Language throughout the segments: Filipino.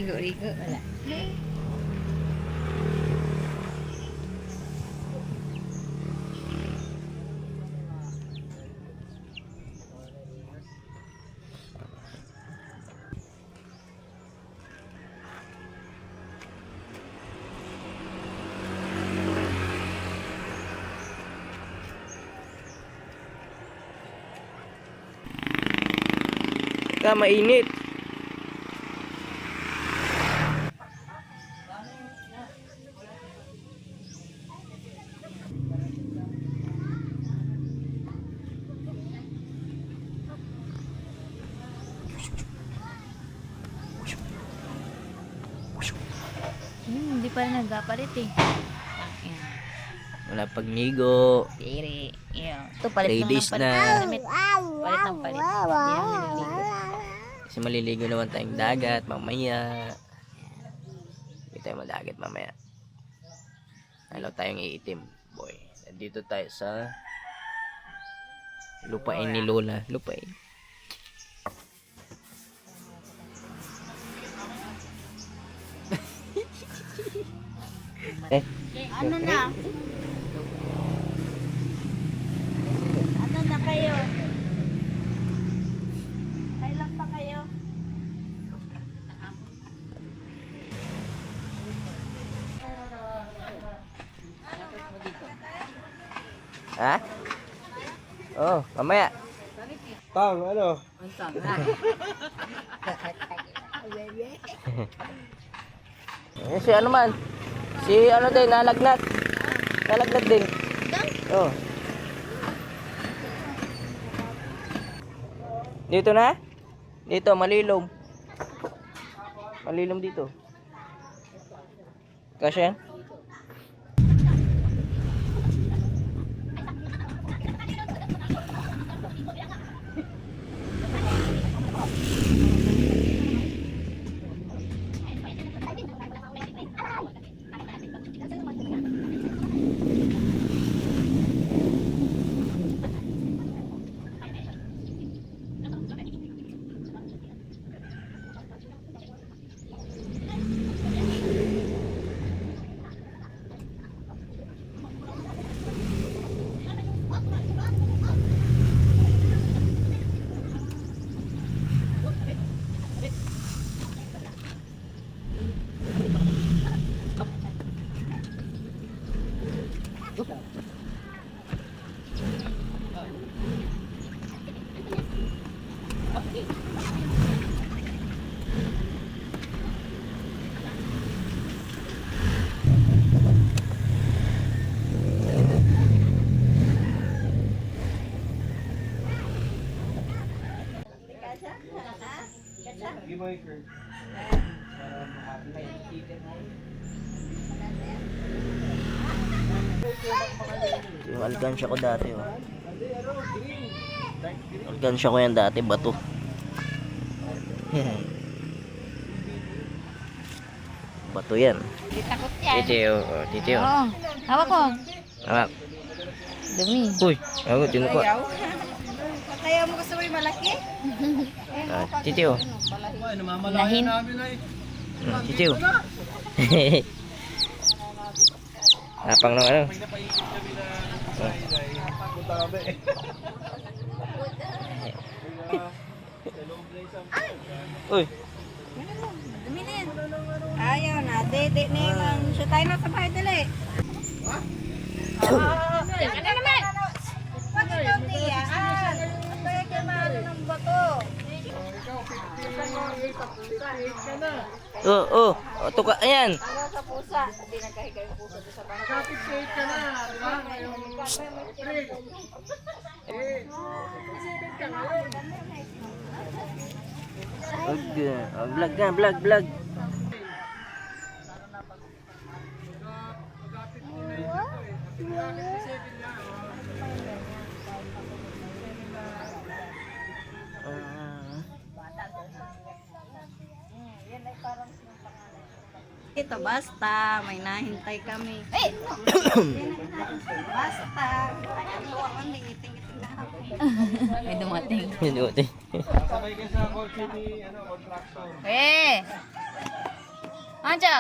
Ligo-ligo. Wala. Mainit. Hindi pa rin nagkapalit eh. Wala pagnigo. Tiri. Ito, palit Ladies lang ng palit. na. Damit. Palit ng palit. Hindi na nililigo. Kasi maliligo naman tayong dagat mamaya. Hindi tayo madagat mamaya. Lalo tayong iitim, boy. Nandito tayo sa lupain ni Lola. Lupain. Ano na? Ano na kayo? Kailan pa kayo? Ha? Oh, mamaya. Tang, ano? Si ano man? Si ano din, nalagnat. Nalagnat din. Oh. Dito na? Dito, malilom. Malilom dito. Kasi yan? Yung alkansya ko dati, oh. Alkansya ko yan dati, bato. Bato yan. Hindi takot yan. Titiyo, oh, titiyo. Oo. Hawak ko. Hawak. Dumi. Uy, ako, tinuko. Kaya mo gusto mo yung malaki? Titiyo. Lahin. Titiyo. Napang ng ano. Uy. Dumi na yan. Ayaw na. Dede na yung siya tayo na sa bahay dali. Ano naman? Pag ikaw tiyaan. Kaya kayo maano ng bato. Oh, tuka, ayan. Ano sa pusa? Hindi nagkahiga yung pusa doon sa bahay. Kapit-save ka na, di ba? Ngayong break. Vlog na, vlog. Ito basta, may nahintay kami. Eh! Basta. Ayan po ang iting-iting na ako. May dumating. Hindi. Sabay ka sa call city, ano, contractor. Eh! Anjo.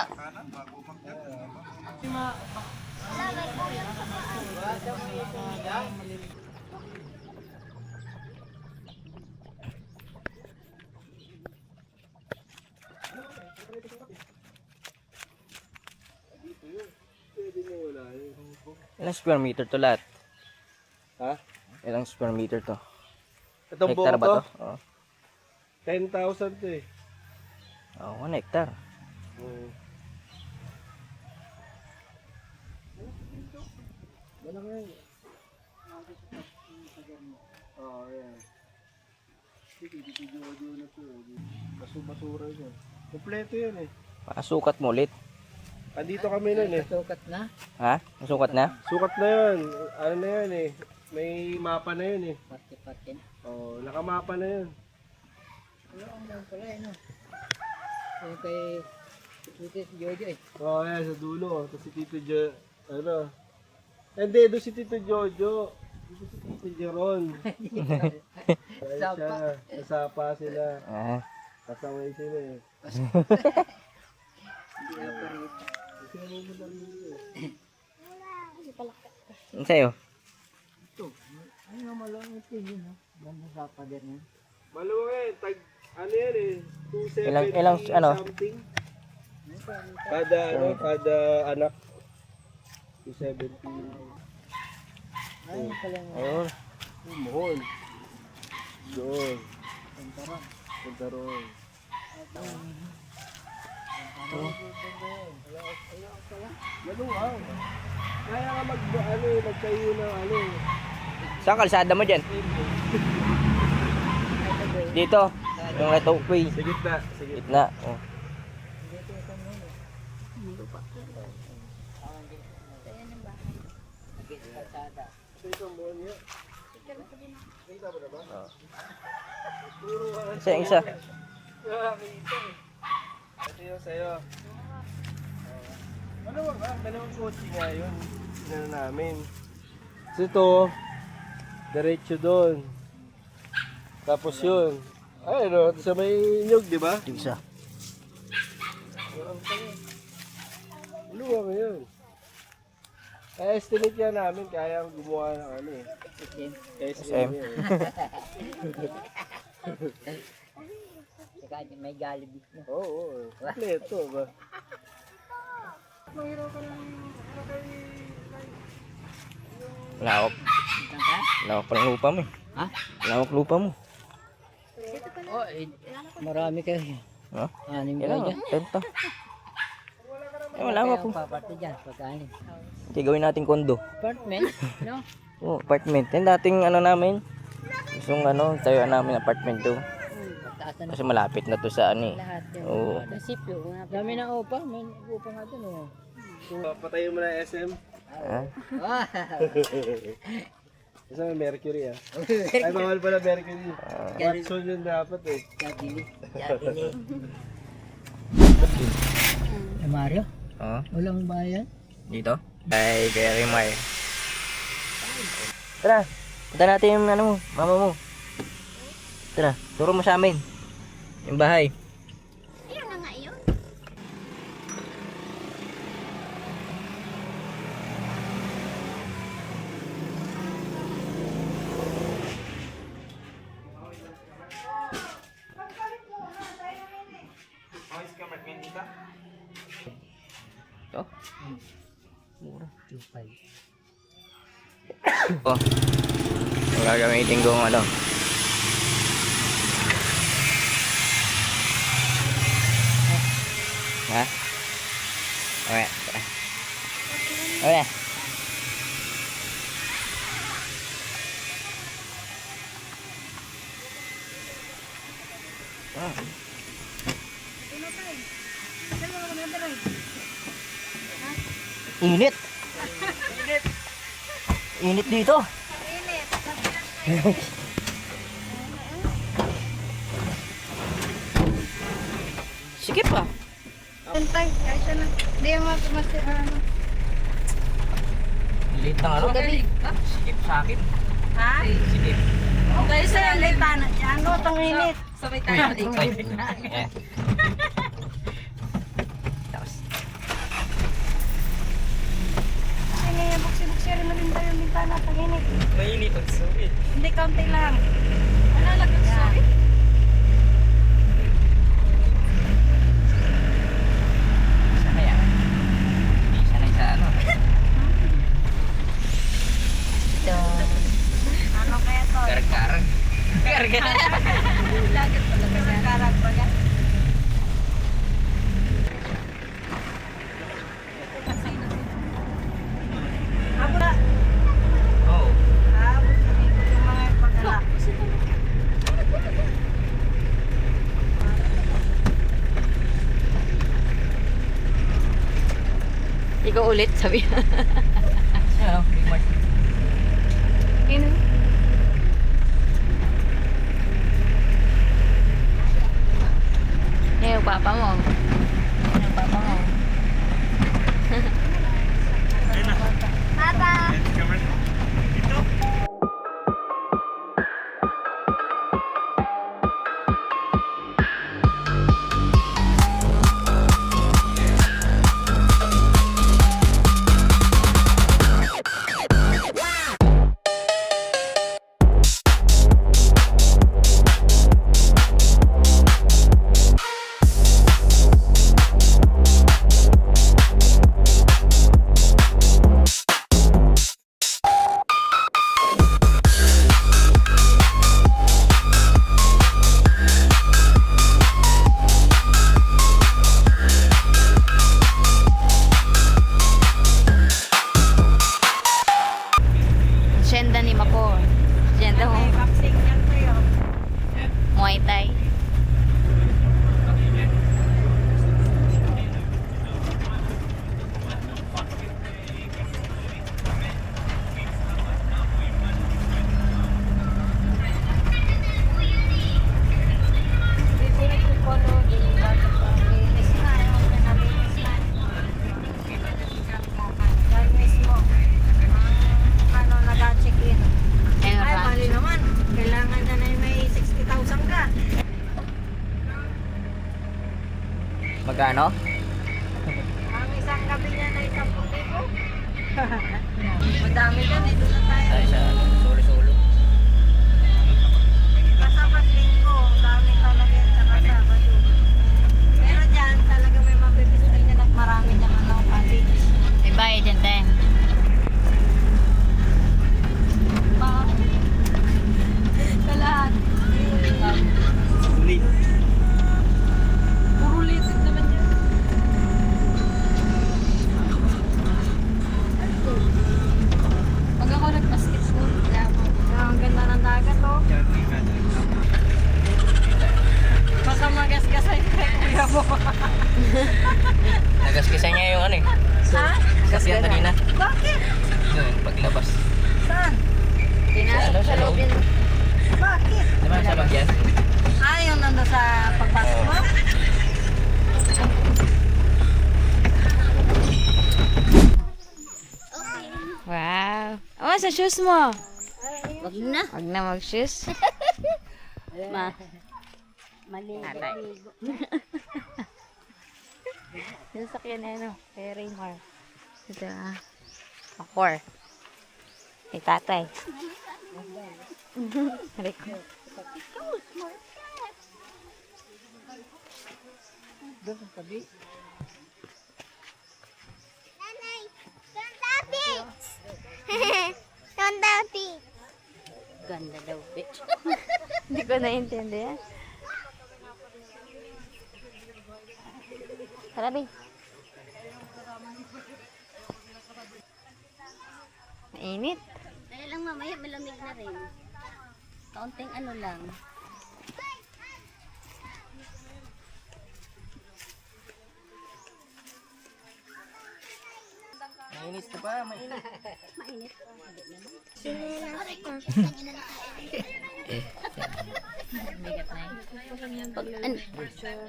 Ilang square meter to lahat? Ha? Ilang square meter to? Itong buo Hektar ba to? to? Oo. 10,000 to eh. Oo, 1 hektar. Oo. Malaki yan. Oo, yan. Dito na to. Basura yun. Kompleto yan eh. Sukat mo ulit. Andito kami nun eh. Ha? Nasukat na? Sukat na yun. Ano na yan eh. May mapa na yun eh. Pati-pati. Oo, nakamapa na yun. Wala ang lang pala eh, no? Yung kay Tito Jojo eh. Oo, yan sa dulo. Tapos si Tito Jo, ano. Hindi, doon si Tito Jojo. Dito si Tito Jeron. Ayun Sapa. siya. Nasapa sila. Ah. Kasaway sila eh. Hindi na pa rin. Ano sa'yo? Ito. Ay, nga malangit yun, no? Ganda sa pader niya. Maluwag eh. Ano yan eh. 270 Ilang, ano? something. Kada anak. 270. Ay, pala nga. Ayun. Mohon. Doon. Pantaran. Puntaron. Maluwag. Kaya nga magtayo ng ano. Saan kalsada mo dyan? Dito. Yung right of way. Sa gitna. Sa gitna. Gitna. Oh. Sa isang buwan niya. Kita mo na ba? Oh. Puro Isa, isa. Nakakita eh. Ito yung sa'yo. Maluwag ba? Dalawang kotse nga yun. Sinano namin. So ito, diretso doon. Tapos yun. Ay, no, sa may nyug, di ba? Yung isa. Maluwag yun. Kaya estimate yan namin, kaya gumawa ng ano eh. SM. Saka may Jollibee na. Oo, kompleto ba? Lawak. Saan ka? Lawak pala lupa mo eh. Ha? Lawak lupa mo. Oh, eh, marami kayo. Ha? Anim Yan kayo lang. dyan. 10 to. Eh, malawak po. Paparte dyan, pagkain. Okay, gawin natin kondo. Apartment, no? Oh, apartment. Yung dating ano namin. Gustong ano, tayo namin apartment to. Pataasan na Kasi malapit na to sa ano eh. lahat. Oo. Nasipyo. Dami ng upa. May upa nga dun, oh. Patayin mo na SM. Ha? Ah! Kasi may Mercury ah. Ay, bawal pala Mercury. Watson yun dapat eh. Jabili. Jabili. Mario? Oo. Walang bayan? Dito? Ay, kay Rimar. Tara, punta natin yung ano mo, mama mo. Tara, turo mo sa amin. Yung bahay. Ayun na nga yun. Ito? Mura. 2.5. Oh. Yung gagamitin kong ano. Ha? Okay, tara. Okay. Ah. Init. Init dito. Sikip pa. Antay, kaya na. Hindi mo mas ano. Liit ng ano? Sikip sa akin. Ha? Sikip. Okay, sir, lita na. Ano itong init? Sabay tayo. Eh. Hindi, kaunti lang. Ano lang ang suwi? Sanay ah. Hindi sanay sa ano. Ito. Ano kaya to? Karag-karag. Lagi talaga yan. Karag ba yan? Abo na. Oo. Abo yung mga pagala. Ikaw ulit, sabi. Siya, Big Mart. Ino? Eh, yung papa mo. Yung papa mo. Tata! Siyenda ni Mako. Siyenda mo. Vaccine yan sa'yo. Muay Thai. Bibili ko po no, di ba? Linis na, yung pinalinis na. Yan mismo. Ang ano, nag-check in. Ayun, Ay, ranch. mali naman. Kailangan na na may 60,000 ka. Magkano? Ang isang gabi niya na 10,000. Madami ka, dito na tayo. Ay, sa ano, solo-solo. Kasabat linggo, dami talaga yan sa kasabat yun. Pero dyan, talaga may mapipistay na at marami dyan ano, package. May bayad dyan, te. Sa lahat. Ulit. Puro litit naman yan. Pag ako nag-basketball, Ang ganda ng dagat, oh. Baka magasgasan kay kuya mo. Nagaskisan niya yung ano eh. Ha? Kasi yan kanina. Bakit? Doon, paglabas. Saan? Ano, sa loob? Bakit? Di ba sa bagyan? Ah, yung nandun sa pagpasok mo? wow. Oh, sa shoes mo. Wag na. Wag na mag-shoes. Mali. Yung sakyan na ano, kay Raymar. Ito ah. Akor. Kay tatay. Rico. Doon sa tabi. Nanay, don't tabi! Don't tabi! Ganda daw, bitch. Hindi ko naintindihan. Harabi. Mainit. Kaya lang mamaya malamig na rin. Kaunting ano lang. Mainit na pa, mainit. Mainit. Bigat na yun.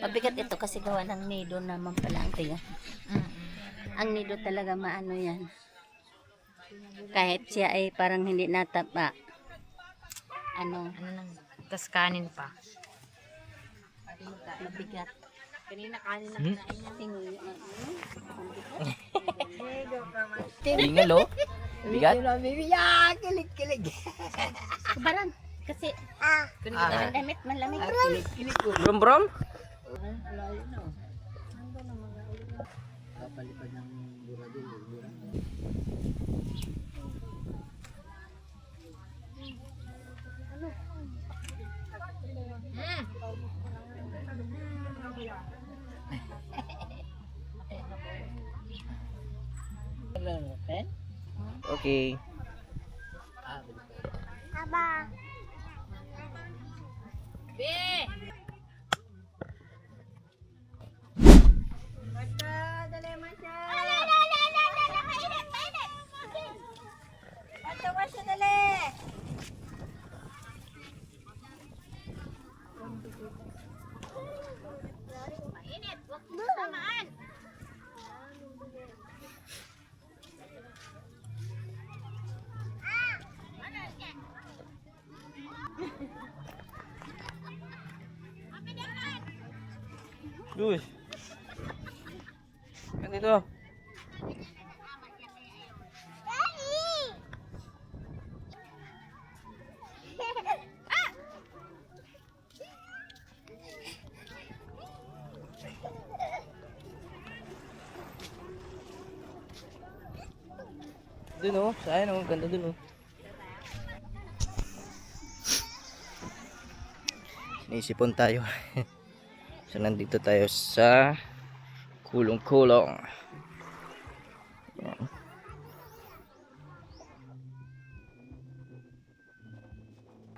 Mabigat ito kasi gawa ng nido naman pala ang tiga. Ang nido talaga maano yan. Kahit siya ay parang hindi natapa. Ano, Ano nang, tas kanin pa. mabigat. Kanina kanin na Tinguyo. Tingal oh. Bigat? Kilig. Kubaran. Kasi, Ah. damit malamig. Kilig ko. Brom brom? Layo na. Kapalipad ng buradil. Pen? Okay. Basta, dali man siya. Basta, basta, dali. Duy. Kan dito. Dun oh, saan oh, ganda dun oh. Sinisipon tayo. So nandito tayo sa kulong-kulong. Yan.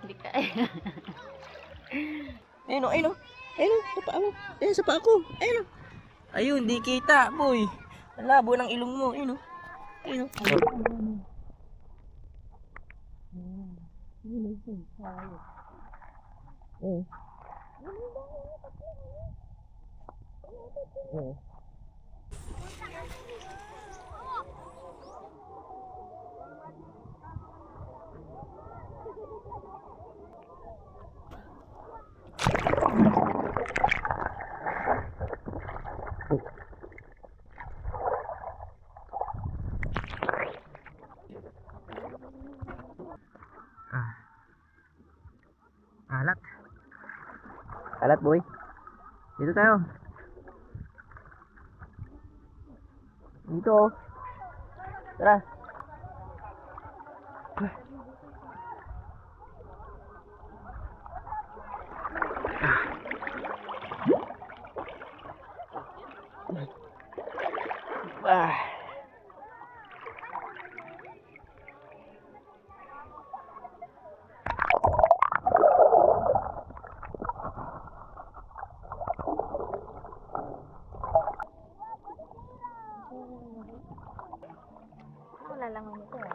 Hindi ka. Ayun oh, ayun oh. Ayun oh, sa paa mo. Ayun sa paa ko. Ayun oh. Ayun, di kita, boy. Ang labo ng ilong mo, ayun oh. Ayun oh. Oh. Oh. Alat. Alat, boy. Dito tayo. Dito oh. Tara. Ah. Wala lang nito eh.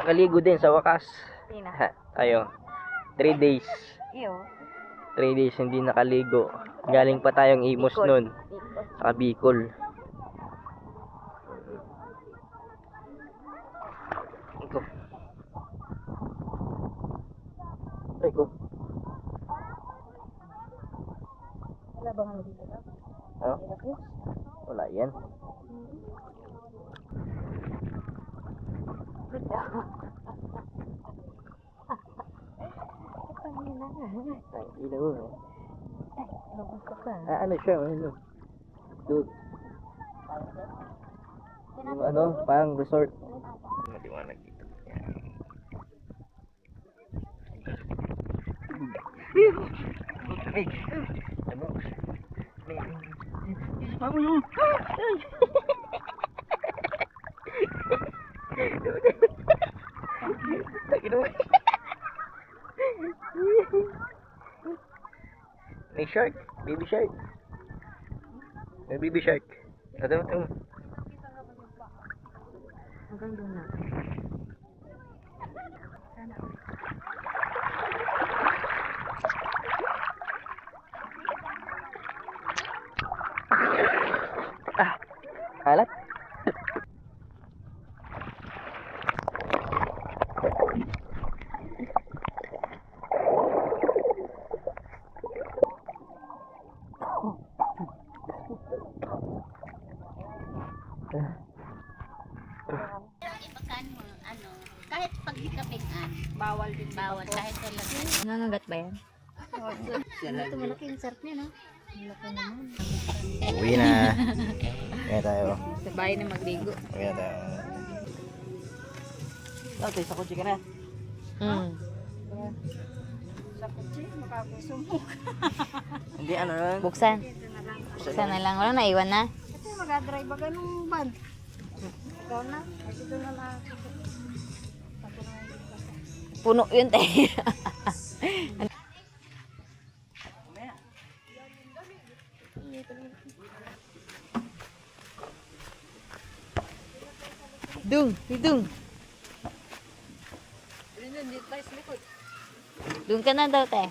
Kaligo din sa wakas. Sino? Ha, tayo. 3 days. Iyo. 3 days hindi nakaligo. Galing pa tayong Imos nun. Saka Bicol. Iko. Iko. Wala bang ano dito? Oh? Wala yan. Ang ilaw eh. Ano siya? Ano? Dude. Yung ano, parang resort. Maliwanag dito. Yan. Ay! Ano? Mamo yun! May shark, baby shark. May baby shark. Ito. Hanggang doon na. Alat. Ibakan mo, ano, kahit pag hikapingan, bawal din. Bawal, kahit wala. Nangangagat ba yan? Ito malaki yung sarap niya, no? Malaki naman. Uwi na. Uwi na tayo. Sa bahay na magligo. Uwi na tayo. Tayo, sa kotse ka na. Sa kutsi, makakasumok. Hindi, ano nun? Buksan. Buksan na lang. Wala naiwan na. Kasi mag-drive ba ganung van? Ikaw na. Kasi doon na lang. Puno yun tayo. Dung, dung. Dung ka na daw, te.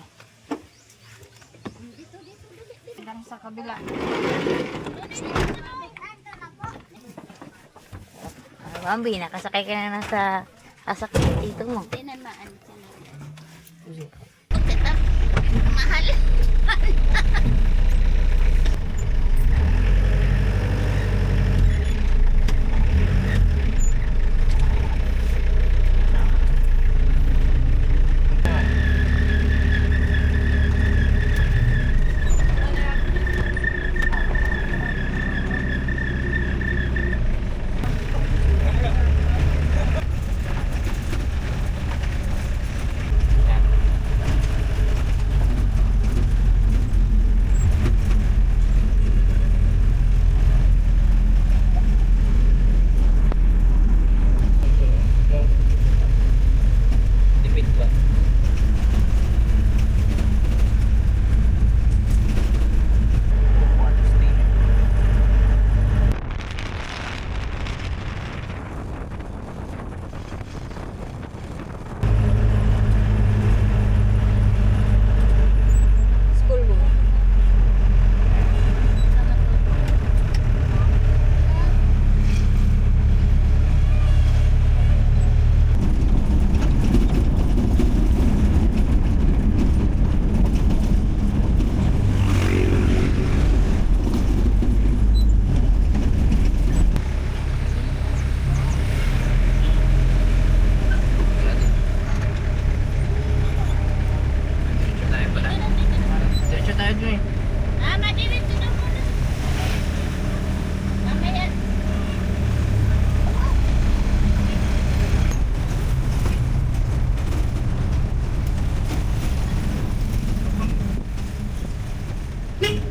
Hanggang sa kabila. Bambi, nakasakay ka na sa sasakyan dito mo. Hindi na maano sila. Pagkita, mahal. Tipid ba? School mo. Diretso tayo dun eh. Ah, madiretso na muna. Mamaya. Kita.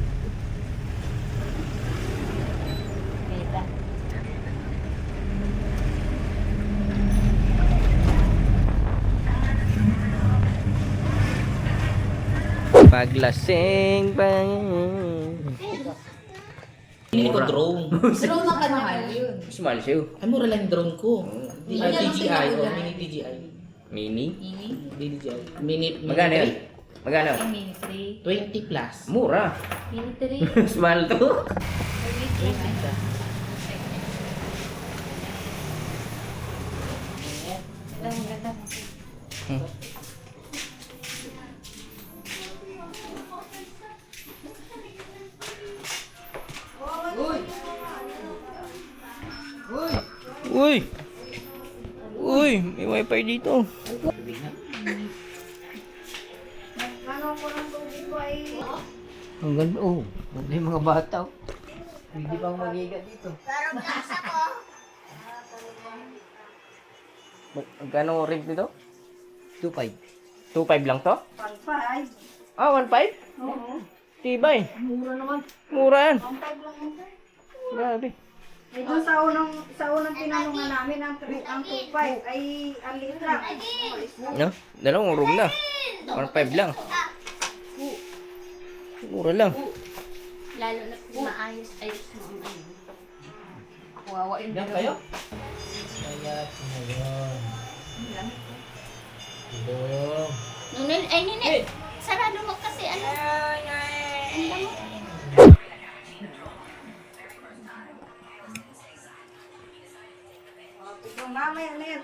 Paglasing pa. Hindi ko drone. Drone na mahal yun. Mas mahal siya. Ay, mura lang yung drone ko. DJI. Oh, mini DJI. Mini? DJI. Mini Magkano yun? Magkano? Mini 3. 20 plus. Mura. Mini 3. Mas mahal to. 20 plus. Ang ganda. Uy! Uy! May wifi dito. Ano ko lang doon ko ay... Ang ganda, oh. Ganda yung mga bata, oh. Hindi pang magiga dito. Magkano rent nito? 2.5. 2.5 lang to? 1.5. Ah, 1.5? Oo. Tibay. Mura naman. Mura yan. 1.5 lang yun. Grabe. Eh, doon sa unang tinanungan namin, ang 2.5 ay ang liit lang. No? Dalawang room na. 1.5 lang. Mura lang. Lalo na maayos-ayos mo ang ano. Wawa yun. Diyan kayo? Kaya, ngayon. Oh. Nunil, ay nini, sarado mo kasi ano. Ang lamok. Ito mamaya na yan.